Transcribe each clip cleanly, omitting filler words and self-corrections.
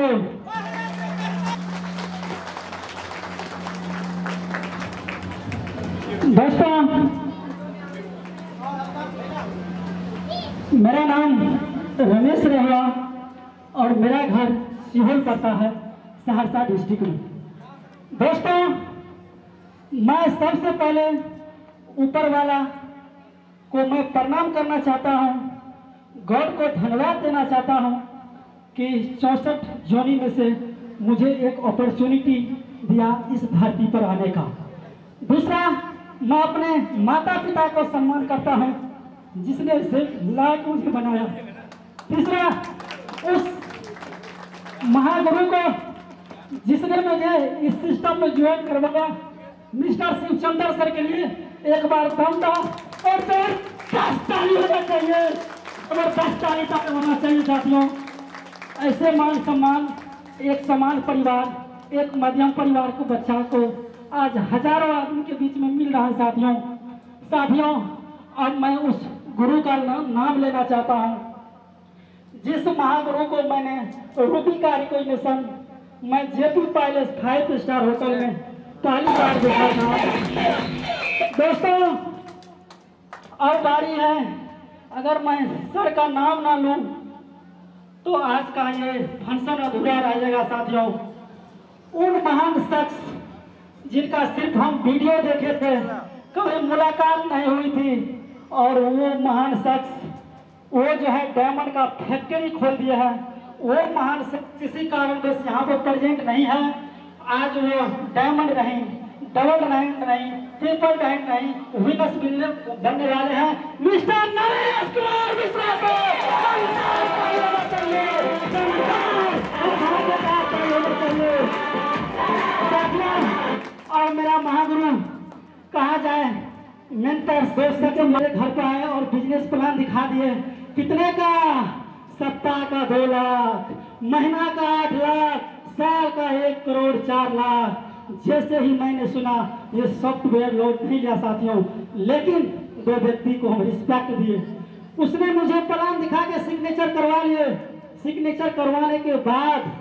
School. दोस्तों, मेरा नाम रमेश रहेगा और मेरा घर सीहोल पड़ता है, सहरसा डिस्ट्रिक्ट में। दोस्तों, मैं सबसे पहले ऊपर वाला को मैं प्रणाम करना चाहता हूँ, गॉड को धन्यवाद देना चाहता हूँ कि 64 जोनी में से मुझे एक अपॉर्चुनिटी दिया इस धरती पर आने का। दूसरा, मैं अपने माता पिता को सम्मान करता हूँ जिसने सिर्फ लायक मुझे बनाया। तीसरा, उस महागुरु को जिसने मुझे इस सिस्टम में ज्वाइन करवाया, मिस्टर शिवचंद्र सर के लिए एक बार दमदार और ताली होना चाहिए, और 10 ताली तक होना चाहिए। साथियों, ऐसे मान सम्मान एक समान परिवार, एक मध्यम परिवार को बच्चा को आज हजारों आदमी के बीच में मिल रहा है। साथियों, अब मैं उस गुरु का नाम लेना चाहता हूँ जिस महागुरु को मैंने रूबी का रिकॉग्निशन मैं जेपी पैलेस 5 स्टार होटल में पहली बार देखा था। दोस्तों, अब बारी है, अगर मैं सर का नाम ना लूं तो आज का ये फंक्शन अधूरा रह जाएगा। साथियों, उन महान शख्स जिनका सिर्फ हम वीडियो देखे थे, कभी मुलाकात नहीं हुई थी, और वो महान शख्स वो जो है डायमंड का फैक्ट्री खोल दिया है, वो महान शख्स किसी कारणवश यहाँ पर प्रेजेंट नहीं है। आज वो डायमंड नहीं, डबल डायमंड नहीं, ट्रिपल डायमंड नहीं, विनस बनने वाले हैं मिस्टर नरेश कुमार मिश्रा को। और मेरा महागुरु कहा जाए, मेंटर सोच सके मेरे घर पे आए और बिजनेस प्लान दिखा दिए। कितने का? सप्ताह का 2 लाख, महीना का 8 लाख, साल का 1 करोड़ 4 लाख। जैसे ही मैंने सुना ये सॉफ्टवेयर लोड नहीं लिया साथियों, लेकिन 2 व्यक्ति को हम रिस्पेक्ट दिए। उसने मुझे प्लान दिखा के सिग्नेचर करवा लिए। सिग्नेचर करवाने के बाद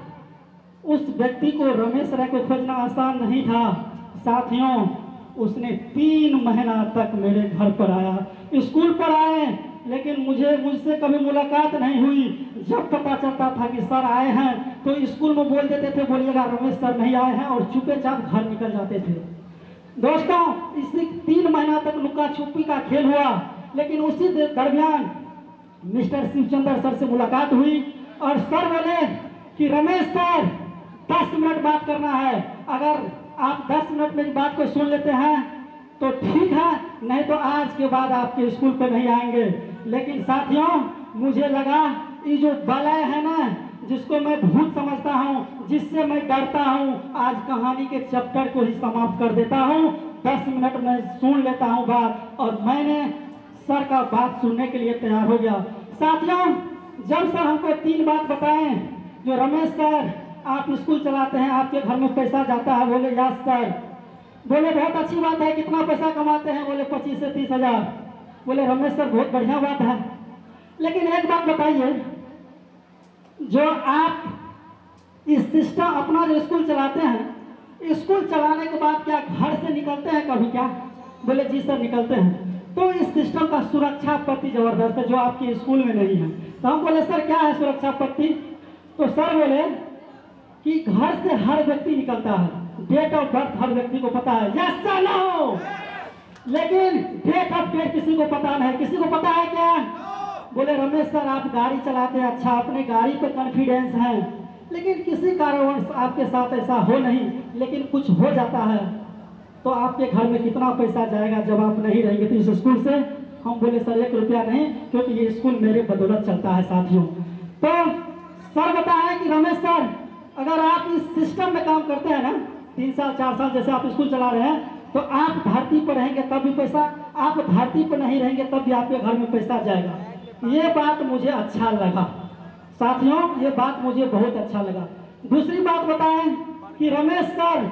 उस व्यक्ति को, रमेश राय को खोजना आसान नहीं था। साथियों, उसने 3 महीना तक मेरे घर पर आया, स्कूल पर आए, लेकिन मुझसे कभी मुलाकात नहीं हुई। जब पता चलता था कि सर आए हैं तो स्कूल में बोल देते थे बोलिएगा रमेश सर नहीं आए हैं, और चुपे चाप घर निकल जाते थे। दोस्तों, इसी 3 महीना तक लुका छुपी का खेल हुआ, लेकिन उसी दरमियान मिस्टर शिवचंद्र सर से मुलाकात हुई और सर बोले कि रमेश सर 10 मिनट बात करना है, अगर आप 10 मिनट मेरी बात को सुन लेते हैं तो ठीक है, नहीं तो आज के बाद आपके स्कूल पे नहीं आएंगे। लेकिन साथियों, मुझे लगा ये जो बलय है ना, जिसको मैं भूत समझता हूँ, जिससे मैं डरता हूँ, आज कहानी के चैप्टर को ही समाप्त कर देता हूँ। 10 मिनट में सुन लेता हूँ बात, और मैंने सर का बात सुनने के लिए तैयार हो गया। साथियों, जब सर हमको 3 बात बताएं, जो रमेश सर आप स्कूल चलाते हैं, आपके घर में पैसा जाता है, बोले यस सर। बोले बहुत अच्छी बात है, कितना पैसा कमाते हैं? बोले 25 से 30 हजार। बोले रमेश सर बहुत बढ़िया बात है, लेकिन एक बात बताइए, जो आप इस सिस्टम अपना जो स्कूल चलाते हैं, स्कूल चलाने के बाद क्या घर से निकलते हैं कभी क्या? बोले जी सर निकलते हैं। तो इस सिस्टम का सुरक्षा पट्टी जबरदस्त है जो आपके स्कूल में नहीं है। तो हम बोले सर क्या है सुरक्षा पट्टी? तो सर बोले कि घर से हर व्यक्ति निकलता है, डेट ऑफ बर्थ हर व्यक्ति को पता है, यस सर नो, लेकिन डेट ऑफ डेथ किसी को पता नहीं। किसी को पता है क्या? बोले रमेश सर आप गाड़ी चलाते हैं, अच्छा अपने गाड़ी पे कॉन्फिडेंस है, लेकिन किसी कारणवश आपके साथ ऐसा हो नहीं, लेकिन कुछ हो जाता है तो आपके घर में कितना पैसा जाएगा जब आप नहीं रहेंगे तो इस स्कूल से? हम बोले सर 1 रुपया नहीं, क्योंकि ये स्कूल मेरे बदौलत चलता है। साथियों, तो सर बताया कि रमेश सर अगर आप इस सिस्टम में काम करते हैं ना, 3 साल 4 साल जैसे आप स्कूल चला रहे हैं, तो आप धरती पर रहेंगे तब भी पैसा, आप धरती पर नहीं रहेंगे तब भी आपके घर में पैसा जाएगा। ये बात मुझे अच्छा लगा। साथियों, ये बात मुझे बहुत अच्छा लगा। दूसरी बात बताएं कि रमेश सर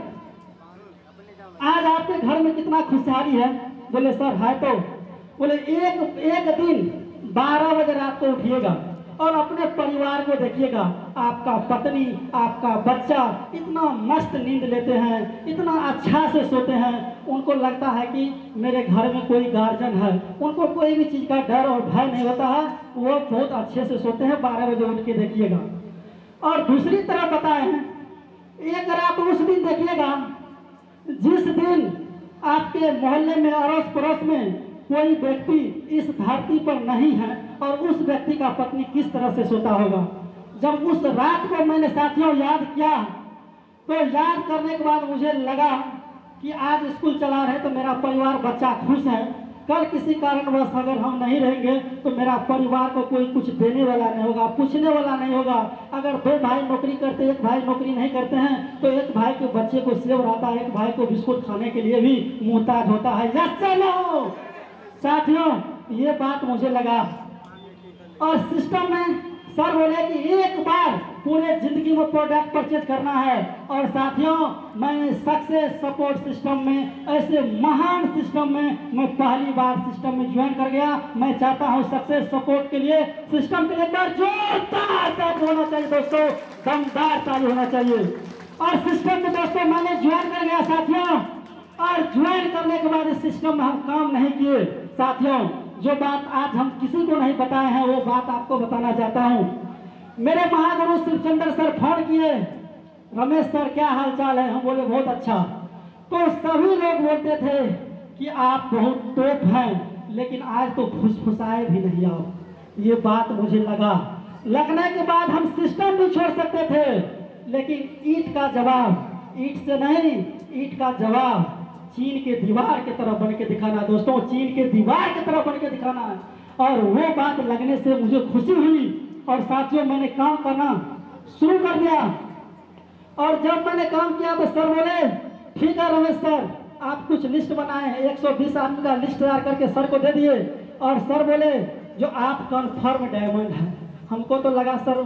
आज आपके घर में कितना खुशहाली है? बोले सर है। तो बोले एक दिन 12 बजे रात को उठिएगा, और अपने परिवार को देखिएगा, आपका पत्नी, आपका बच्चा इतना मस्त नींद लेते हैं, इतना अच्छा से सोते हैं, उनको लगता है कि मेरे घर में कोई गार्जियन है, उनको कोई भी चीज़ का डर और भय नहीं होता है, वो बहुत अच्छे से सोते हैं। 12 बजे उठ के देखिएगा। और दूसरी तरफ बताए हैं, एक रात उस दिन देखिएगा जिस दिन आपके मोहल्ले में अड़ोस पड़ोस में कोई व्यक्ति इस धरती पर नहीं है और उस व्यक्ति का पत्नी किस तरह से सोता होगा। जब उस रात को मैंने साथियों याद किया तो याद करने के बाद मुझे लगा कि आज स्कूल चला रहे तो मेरा परिवार बच्चा खुश है, कल किसी कारणवश अगर हम नहीं रहेंगे तो मेरा परिवार को कोई कुछ देने वाला नहीं होगा, पूछने वाला नहीं होगा। अगर 2 भाई नौकरी करते, एक भाई नौकरी नहीं करते हैं तो एक भाई के बच्चे को सेब रहता है, एक भाई को बिस्कुट खाने के लिए भी मुहताज होता है। यस चलो साथियों, ये बात मुझे लगा। और सिस्टम में सर बोले कि एक बार पूरे जिंदगी में प्रोडक्ट परचेज करना है। और साथियों, मैंने सक्सेस सपोर्ट सिस्टम में, ऐसे महान सिस्टम में मैं पहली बार सिस्टम में ज्वाइन कर गया। मैं चाहता हूं सक्सेस सपोर्ट के लिए सिस्टम के लिए जोरदार ताली होना चाहिए दोस्तों, दमदार ताली होना चाहिए। और सिस्टम में दोस्तों मैंने ज्वाइन कर गया साथियों, और ज्वाइन करने के बाद इस सिस्टम में हम काम नहीं किए साथियों। जो बात आज हम किसी को नहीं बताए हैं वो बात आपको बताना चाहता हूं। मेरे महागुरु शिवचंद्र सर फोन किए, रमेश सर क्या हालचाल है? हम बोले बहुत अच्छा। तो सभी लोग बोलते थे कि आप बहुत टॉप हैं, लेकिन आज तो फुसफुसाए भी नहीं आप। ये बात मुझे लगने के बाद हम सिस्टम भी छोड़ सकते थे, लेकिन ईंट का जवाब ईंट से नहीं, ईंट का जवाब चीन के दीवार की तरफ बन के दिखाना दोस्तों, चीन के दीवार की तरफ बन के दिखाना है। और वो बात लगने से मुझे खुशी हुई और साथियों मैंने काम करना शुरू कर दिया। और जब मैंने काम किया तो सर बोले ठीक है रमेश सर, आप कुछ लिस्ट बनाए हैं, 120 आदमी का लिस्ट तैयार करके सर को दे दिए। और सर बोले जो आप कन्फर्म डायमंड है। हमको तो लगा सर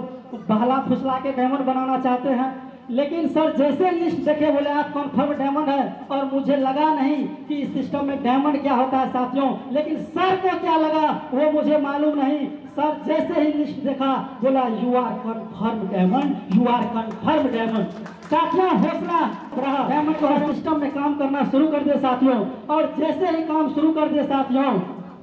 बहला फुसला के डायमंड बनाना चाहते हैं, लेकिन सर जैसे लिस्ट देखे बोले आप कन्फर्म डायमंड है। और मुझे लगा नहीं कि इस सिस्टम में डायमंड क्या होता है साथियों, लेकिन सर को क्या लगा वो मुझे मालूम नहीं। सर जैसे ही लिस्ट देखा बोला you are confirm diamond, you are confirm diamond. साथियों हौसला रहा, डायमंड को सिस्टम में काम करना शुरू कर दिए साथियों। और जैसे ही काम शुरू कर दिए साथियों,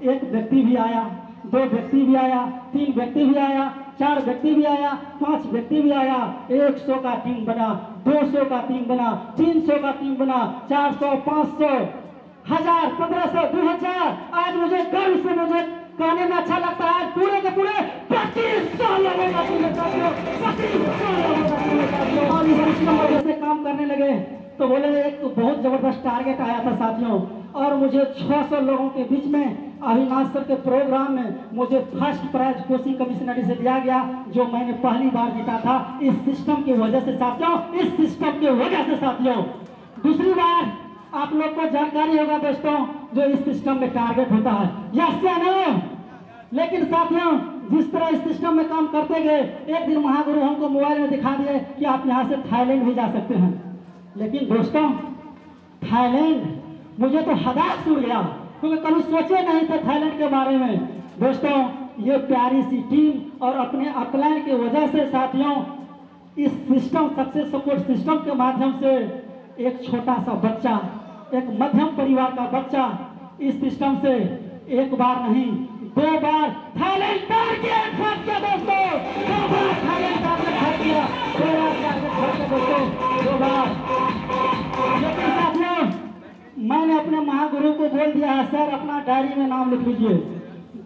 एक व्यक्ति भी आया, 2 व्यक्ति भी आया, 3 व्यक्ति भी आया, 4 व्यक्ति भी आया, 5 व्यक्ति भी आया। 100 का टीम बना, 200 का टीम बना, 300 का टीम बना, 400, 500, 1000, 1500, 2000। आज मुझे गर्व से मुझे कहने में अच्छा लगता है, पूरे के पूरे 2500 लोगों का टीम है साथियों, 2500 लोगों का टीम है साथियों। और इस सिस्टम में जैसे काम करने लगे तो बोले एक तो बहुत जबरदस्त टारगेट आया था साथियों। और मुझे 600 लोगों के बीच में अविनाश सर के प्रोग्राम में मुझे फर्स्ट प्राइज कोचिंग कमिश्नरी से दिया गया, जो मैंने पहली बार जीता था इस सिस्टम की वजह से साथियों, इस सिस्टम की वजह से साथियों। दूसरी बार आप लोग को जानकारी होगा दोस्तों जो इस सिस्टम में टारगेट होता है, यस या नो। लेकिन साथियों जिस तरह इस सिस्टम में काम करते गए, एक दिन महागुरु हमको मोबाइल में दिखा दिए कि आप यहाँ से थाईलैंड भी जा सकते हैं। लेकिन दोस्तों थाईलैंड मुझे तो हदास छूट गया, क्योंकि कभी सोचे नहीं थे थाईलैंड के बारे में। दोस्तों ये प्यारी सी टीम और अपने अपलाइन की वजह से साथियों इस सिस्टम सक्सेस सपोर्ट सिस्टम के माध्यम से एक छोटा सा बच्चा, एक मध्यम परिवार का बच्चा इस सिस्टम से एक बार नहीं 2 बार थाईलैंड टारगेट किया दोस्तों, 2 बार थाईलैंड टारगेट किया, 2 बार टारगेट दोस्तों, 2 बार। लेकिन साथियों मैंने अपने महागुरु को बोल दिया है सर अपना डायरी में नाम लिख लीजिए,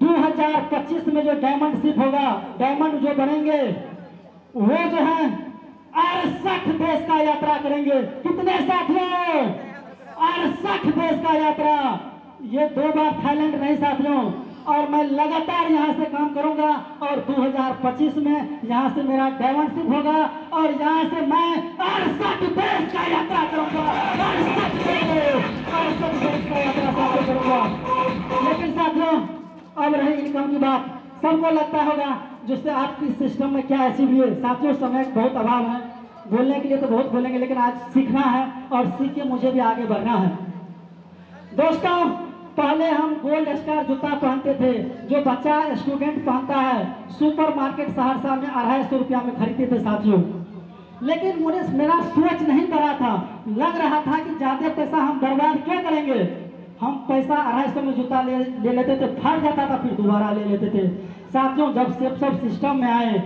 2025 में जो डायमंड शिप होगा, डायमंड जो बनेंगे वो जो है 68 देश का यात्रा करेंगे। कितने साथियों? 68 देश का यात्रा। ये 2 बार थाईलैंड नहीं साथियों। और मैं लगातार यहाँ से काम करूंगा और 2025 में यहाँ से मेरा डायमंड शिप होगा और यहाँ से मैं 68 देश का यात्रा करूंगा, 68 देश का यात्रा करूंगा। लेकिन साथियों अब रही इनकम की बात, सबको लगता होगा जिससे आपकी सिस्टम में क्या अचीव हुए। साथियों समय बहुत अभाव है, बोलने के लिए तो बहुत बोलेंगे, लेकिन आज सीखना है और सीख के मुझे भी आगे बढ़ना है। दोस्तों पहले हम गोल्ड स्टार जूता पहनते थे, जो बच्चा स्टूडेंट पहनता है, सुपर मार्केट सहरसा में 250 रुपया में खरीदते थे साथियों। लेकिन मेरा सोच नहीं पड़ा था, लग रहा था कि ज्यादा पैसा हम बर्बाद क्यों करेंगे। हम पैसा 250 में जूता ले लेते थे, फट जाता था, फिर दोबारा ले लेते थे साथियों। जब सब सिस्टम में आए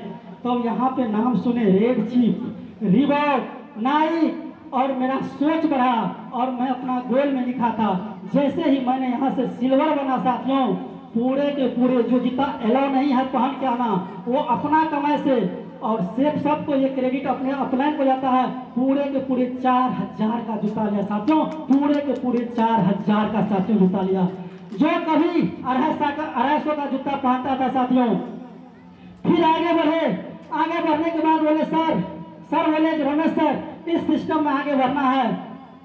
तो यहाँ पे नाम सुने रेड चीफ, रिबॉक, नाइक, और मेरा सोच बढ़ा और मैं अपना गोल में लिखा था। जैसे ही मैंने यहाँ से सिल्वर बना साथियों, पूरे के पूरे जो जूता अलाउ नहीं है पहन के आना, वो अपना कमाई से, और सेफ सबको ये क्रेडिट अपने अपलाइन को जाता है, पूरे के पूरे 4000 का जूता लिया साथियों, पूरे के पूरे 4000 का साथियों जूता लिया। जो कभी 250 का जूता पहनता था साथियों, फिर आगे बढ़ने के बाद बोले सर बोले रमेश सर, इस सिस्टम में आगे बढ़ना है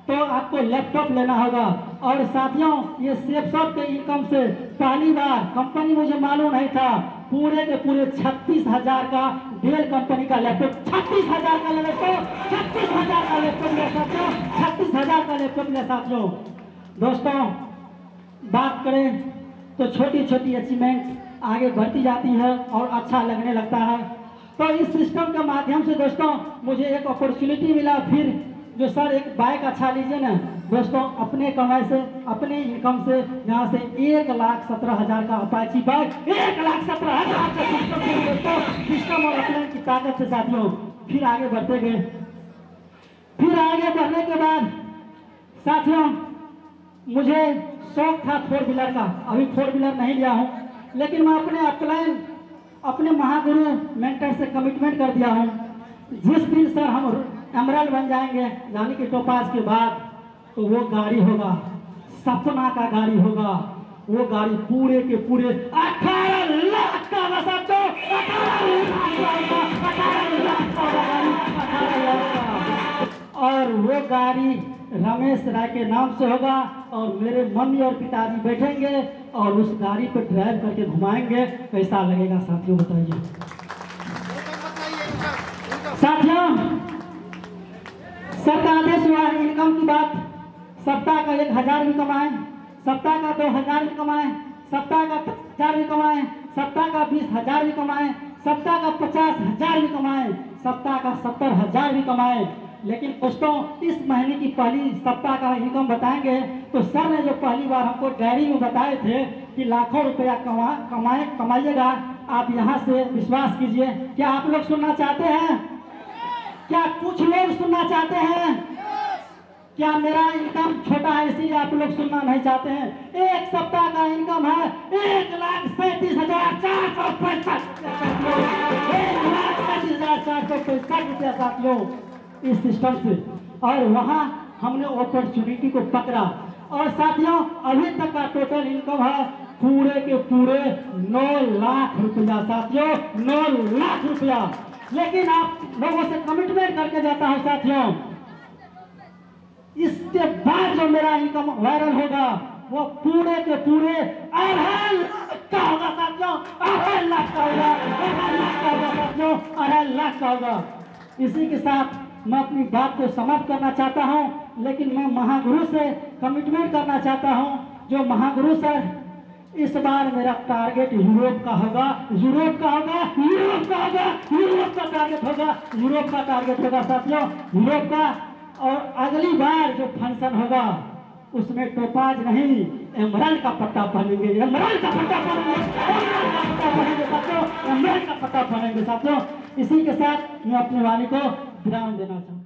तो आपको लैपटॉप लेना होगा। और साथियों ये सेफ सब के इनकम से पहली बार, कंपनी मुझे मालूम नहीं था, पूरे के पूरे 36,000 का डेल कंपनी का लैपटॉप, 36,000 का लैपटॉप, 36,000 का लैपटॉप लिया साथियों, 36,000 का लैपटॉप लिया साथियों। दोस्तों बात करें तो छोटी छोटी अचीवमेंट आगे बढ़ती जाती है और अच्छा लगने लगता है। तो इस सिस्टम के माध्यम से दोस्तों मुझे एक अपॉर्चुनिटी मिला, फिर जो सर एक बाइक अच्छा लीजिए ना दोस्तों, अपने कमाई से, अपने इनकम से, यहाँ से 1,17,000 का अपाची बाइक, 1,17,000 का सिस्टम और अपने की ताकत से साथियों फिर आगे बढ़ते गए। फिर आगे बढ़ने के बाद साथियों मुझे शौक था 4 व्हीलर का, अभी 4 व्हीलर नहीं लिया हूँ, लेकिन मैं अपने अपलाइन, अपने महागुरु मेंटर से कमिटमेंट कर दिया हूँ, जिस दिन सर हम एमरल्ड बन जाएंगे यानी कि टोपाज के बाद, तो वो गाड़ी होगा, सपना का गाड़ी होगा। वो गाड़ी पूरे के पूरे 18 लाख का होगा साथियों, 18 लाख का। और वो गाड़ी रमेश राय के नाम से होगा और मेरे मम्मी और पिताजी बैठेंगे और उस गाड़ी पर ड्राइव करके घुमाएंगे। कैसा लगेगा साथियों बताइए। साथियों सर का आदेश हुआ है, इनकम की बात, सप्ताह का 1,000 भी कमाए, सप्ताह का 2,000 भी कमाए, सप्ताह का 10,000 भी कमाए, सप्ताह का 20,000 भी कमाए, सप्ताह का 50,000 भी कमाए, सप्ताह का 70,000 भी कमाए। लेकिन दोस्तों इस महीने की पहली सप्ताह का इनकम बताएंगे तो सर ने जो पहली बार हमको डायरी में बताए थे कि लाखों रुपया कमाइएगा, आप यहाँ से विश्वास कीजिए। क्या आप लोग सुनना चाहते हैं? क्या कुछ लोग सुनना चाहते हैं? क्या मेरा इनकम छोटा है इसलिए आप लोग सुनना नहीं चाहते हैं? एक सप्ताह का इनकम है 1,37,465, 1,37,465 रुपया साथियों इस सिस्टम से। और वहाँ हमने अपॉर्चुनिटी को पकड़ा और साथियों अभी तक का टोटल इनकम है पूरे के पूरे 9 लाख रुपया साथियों, 9 लाख रुपया। लेकिन आप लोगों से कमिटमेंट करके जाता हूं साथियों, इसके बाद जो मेरा इनकम वायरल होगा वो पूरे के पूरे 2.5 लाख का होगा साथियों, 2.5 लाख का होगा, 2.5 लाख का होगा साथियों, 2.5 लाख का होगा। इसी के साथ मैं अपनी बात को समाप्त करना चाहता हूं, लेकिन मैं महागुरु से कमिटमेंट करना चाहता हूं। जो महागुरु सर, इस बार मेरा टारगेट यूरोप का होगा, यूरोप का होगा, यूरोप का होगा, यूरोप का टारगेट होगा, यूरोप का टारगेट होगा साथियों, यूरोप का। और अगली बार जो फंक्शन होगा उसमें टोपाज नहीं, एमरल्ड का पट्टा पहनेंगे, एमरल्ड का पट्टा पहनेंगे, साथियों, एमरल्ड का पट्टा पहनेंगे साथियों। इसी के साथ मैं अपनी वाणी को विराम देना चाहूँ।